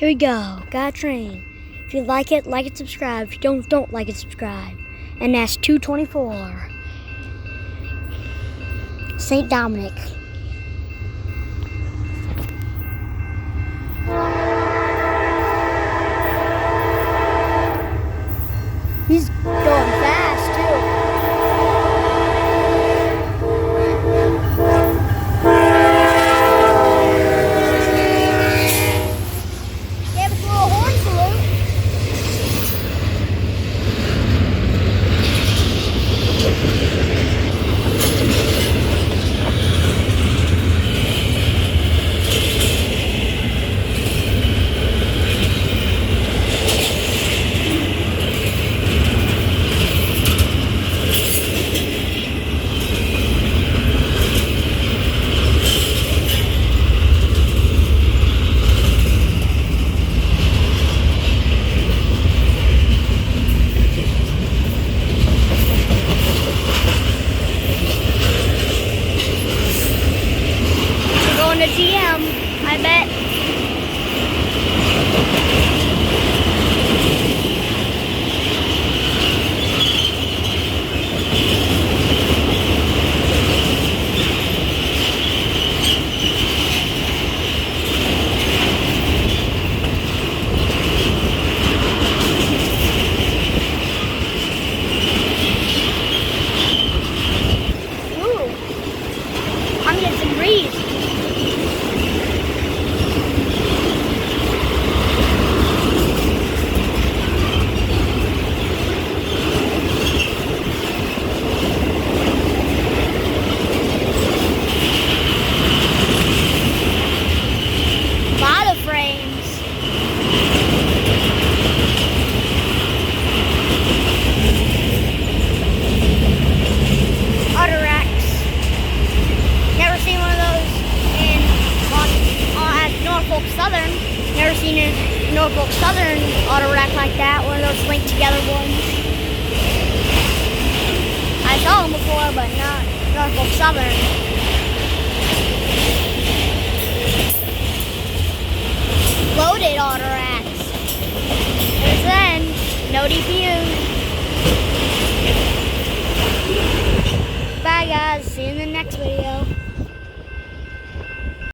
Here we go. Got a train. If you like it, subscribe. If you don't like it, subscribe. And that's 224. St. Dominic. He's going fast too. Gave us a little horn salute. Going to GM, I bet. Ooh, I'm getting some breeze. Southern. Never seen a Norfolk Southern auto rack like that, one of those linked together ones. I saw them before, but not Norfolk Southern. Loaded auto racks. There's then, no DPUs.